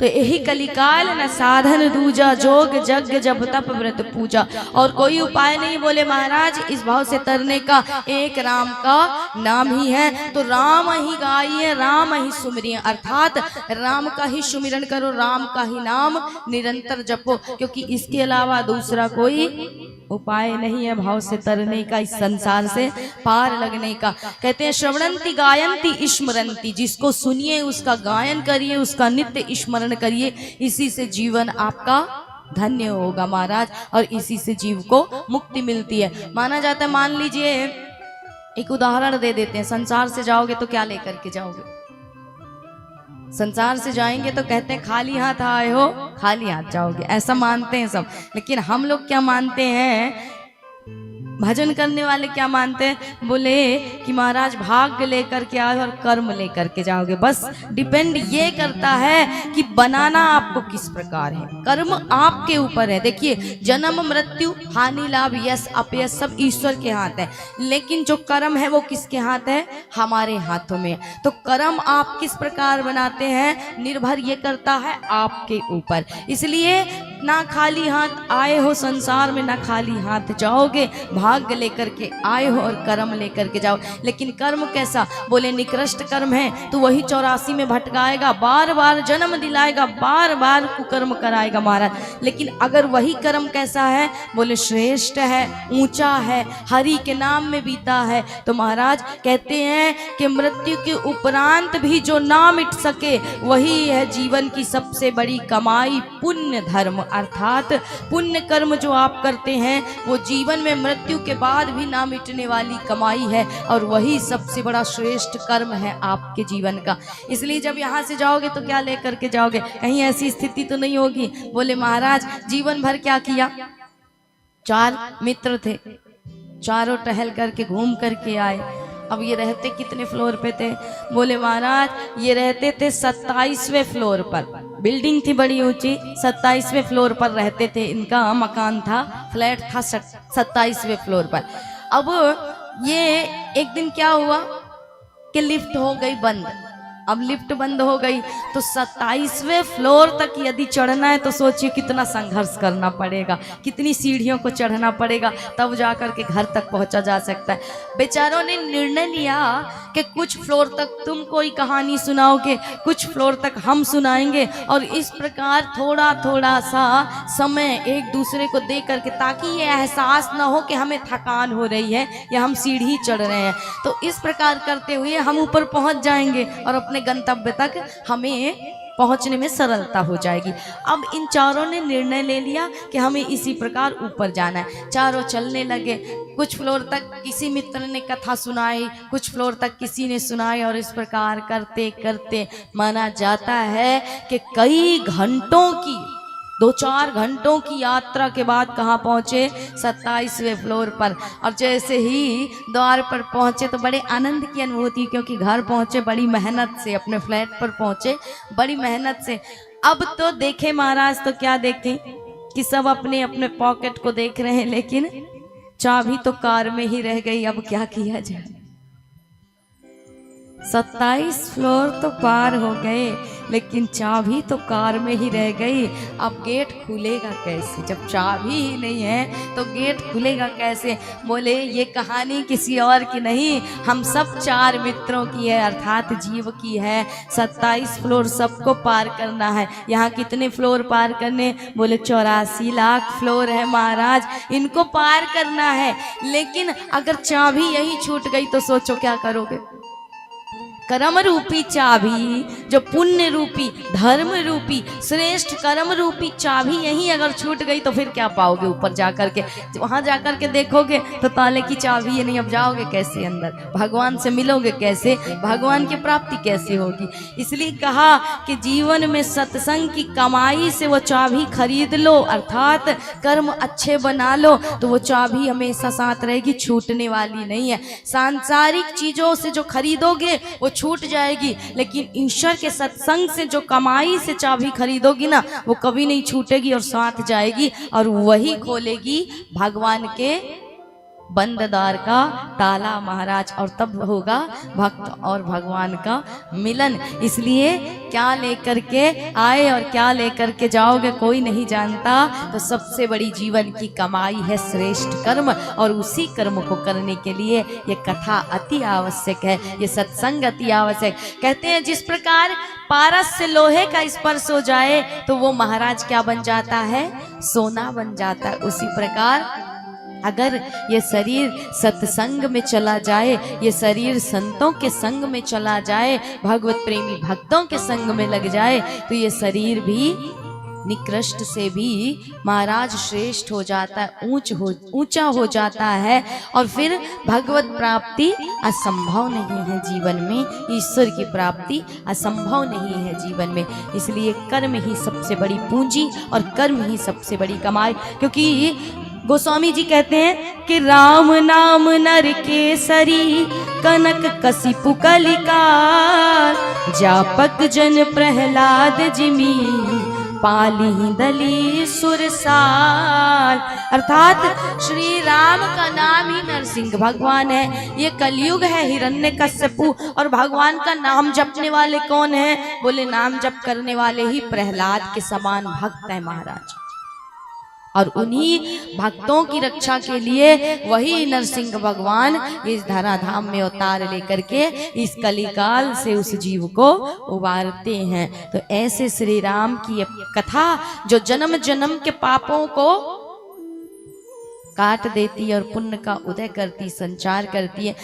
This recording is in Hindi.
तो यही कलिकाल न साधन दूजा, जोग जग जब तप व्रत पूजा। और कोई उपाय नहीं बोले महाराज इस भाव से तरने का, एक राम का नाम ही है। तो राम ही गाइए, राम ही सुमरिए, अर्थात राम का ही सुमिरन करो, राम का ही नाम निरंतर जपो, क्योंकि इसके अलावा दूसरा कोई उपाय नहीं है भाव से तरने का, इस संसार से पार लगने का। कहते हैं श्रवणंती गायंती स्मरंती, जिसको सुनिए उसका गायन करिए, उसका नित्य स्मरण करिए, इसी से जीवन आपका धन्य होगा महाराज, और इसी से जीव को मुक्ति मिलती है। माना जाता है, मान लीजिए एक उदाहरण दे देते हैं, संसार से जाओगे तो क्या लेकर के जाओगे? संसार से जाएंगे तो कहते हैं खाली हाथ आए हो खाली हाथ जाओगे, ऐसा मानते हैं सब। लेकिन हम लोग क्या मानते हैं, भजन करने वाले क्या मानते हैं, बोले कि महाराज भाग्य लेकर के आओ और कर्म लेकर के जाओगे। बस डिपेंड ये करता है कि बनाना आपको किस प्रकार है, कर्म आपके ऊपर है। देखिए जन्म मृत्यु हानि लाभ यश अपयश सब ईश्वर के हाथ है, लेकिन जो कर्म है वो किसके हाथ है? हमारे हाथों में। तो कर्म आप किस प्रकार बनाते हैं निर्भर ये करता है आपके ऊपर। इसलिए ना खाली हाथ आए हो संसार में, ना खाली हाथ जाओगे, भाग्य लेकर के आए हो और कर्म लेकर के जाओ। लेकिन कर्म कैसा? बोले निकृष्ट कर्म है तो वही 84 में भटकाएगा, बार बार जन्म दिलाएगा, बार बार कुकर्म कराएगा महाराज। लेकिन अगर वही कर्म कैसा है? बोले श्रेष्ठ है, ऊंचा है, हरि के नाम में बीता है, तो महाराज कहते हैं कि मृत्यु के उपरांत भी जो ना मिट सके वही है जीवन की सबसे बड़ी कमाई, पुण्य धर्म। अर्थात पुण्य कर्म जो आप करते हैं वो जीवन में मृत्यु के बाद भी ना मिटने वाली कमाई है, और वही सबसे बड़ा श्रेष्ठ कर्म है आपके जीवन का। इसलिए जब यहाँ से जाओगे तो क्या लेकर के जाओगे? कहीं ऐसी स्थिति तो नहीं होगी बोले महाराज जीवन भर क्या किया, 4 मित्र थे, चारों टहल करके घूम करके आए। अब ये रहते कितने फ्लोर पे थे? बोले महाराज ये रहते थे 27वें फ्लोर पर, बिल्डिंग थी बड़ी ऊंची, 27वें फ्लोर पर रहते थे, इनका मकान था, फ्लैट था 27वें फ्लोर पर। अब ये एक दिन क्या हुआ कि लिफ्ट हो गई बंद। अब लिफ्ट बंद हो गई तो 27वें फ्लोर तक यदि चढ़ना है तो सोचिए कितना संघर्ष करना पड़ेगा, कितनी सीढ़ियों को चढ़ना पड़ेगा, तब जाकर के घर तक पहुंचा जा सकता है। बेचारों ने निर्णय लिया कि कुछ फ्लोर तक तुम कोई कहानी सुनाओगे, कुछ फ्लोर तक हम सुनाएंगे, और इस प्रकार थोड़ा थोड़ा सा समय एक दूसरे को दे करके, ताकि ये एहसास ना हो कि हमें थकान हो रही है या हम सीढ़ी चढ़ रहे हैं। तो इस प्रकार करते हुए हम ऊपर पहुंच जाएंगे और अपने गंतव्य तक हमें पहुंचने में सरलता हो जाएगी। अब इन चारों ने निर्णय ले लिया कि हमें इसी प्रकार ऊपर जाना है। चारों चलने लगे, कुछ फ्लोर तक किसी मित्र ने कथा सुनाई, कुछ फ्लोर तक किसी ने सुनाई, और इस प्रकार करते करते माना जाता है कि कई घंटों की 2-4 घंटों की यात्रा के बाद कहाँ पहुँचे? 27वें फ्लोर पर। और जैसे ही द्वार पर पहुँचे तो बड़े आनंद की अनुभूति, क्योंकि घर पहुँचे बड़ी मेहनत से, अपने फ्लैट पर पहुँचे बड़ी मेहनत से। अब तो देखे महाराज तो क्या देखें कि सब अपने अपने पॉकेट को देख रहे हैं, लेकिन चाबी तो कार में ही रह गई। अब क्या किया जाए? 27 फ्लोर तो पार हो गए, लेकिन चाबी तो कार में ही रह गई। अब गेट खुलेगा कैसे? जब चाबी ही नहीं है तो गेट खुलेगा कैसे? बोले ये कहानी किसी और की नहीं, हम सब 4 मित्रों की है, अर्थात जीव की है। 27 फ्लोर सबको पार करना है। यहाँ कितने फ्लोर पार करने? बोले 84 लाख फ्लोर है महाराज, इनको पार करना है। लेकिन अगर चाबी यही छूट गई तो सोचो क्या करोगे? कर्म रूपी चाबी, जो पुण्य रूपी, धर्म रूपी, श्रेष्ठ कर्म रूपी चाबी यही अगर छूट गई तो फिर क्या पाओगे ऊपर जाकर के? वहां जाकर के देखोगे तो ताले की चाबी है नहीं, अब जाओगे कैसे अंदर? भगवान से मिलोगे कैसे? भगवान की प्राप्ति कैसे होगी? इसलिए कहा कि जीवन में सत्संग की कमाई से वो चाबी खरीद लो, अर्थात कर्म अच्छे बना लो, तो वो चाबी हमेशा साथ रहेगी, छूटने वाली नहीं है। सांसारिक चीजों से जो खरीदोगे वो छूट जाएगी, लेकिन ईश्वर के सत्संग से जो कमाई से चाबी खरीदोगी ना, वो कभी नहीं छूटेगी और साथ जाएगी, और वही खोलेगी भगवान के बंद द्वार का ताला महाराज, और तब होगा भक्त और भगवान का मिलन। इसलिए क्या लेकर के आए और क्या लेकर के जाओगे कोई नहीं जानता। तो सबसे बड़ी जीवन की कमाई है श्रेष्ठ कर्म, और उसी कर्म को करने के लिए ये कथा अति आवश्यक है, ये सत्संग अति आवश्यक। कहते हैं जिस प्रकार पारस से लोहे का स्पर्श हो जाए तो वो महाराज क्या बन जाता है, सोना बन जाता है। उसी प्रकार अगर ये शरीर सत्संग में चला जाए, ये शरीर संतों के संग में चला जाए, भगवत प्रेमी भक्तों के संग में लग जाए, तो ये शरीर भी निकृष्ट से भी महाराज श्रेष्ठ हो जाता है, ऊंचा हो जाता है। और फिर भगवत प्राप्ति असंभव नहीं है जीवन में, ईश्वर की प्राप्ति असंभव नहीं है जीवन में। इसलिए कर्म ही सबसे बड़ी पूंजी और कर्म ही सबसे बड़ी कमाई। क्योंकि गोस्वामी जी कहते हैं कि राम नाम नर केसरी कनक कसिपु कलिकार, जापक जन प्रहलाद जिमी पाली दली सुरसार। अर्थात श्री राम का नाम ही नरसिंह भगवान है। ये कलयुग है हिरण्यकश्यपु, और भगवान का नाम जपने वाले कौन है, बोले नाम जप करने वाले ही प्रहलाद के समान भक्त है महाराज। और उन्हीं भक्तों की रक्षा के लिए वही नरसिंह भगवान इस धराधाम में अवतार लेकर के इस कलिकाल से उस जीव को उबारते हैं। तो ऐसे श्री राम की कथा जो जन्म जन्म के पापों को काट देती है और पुण्य का उदय करती, संचार करती है।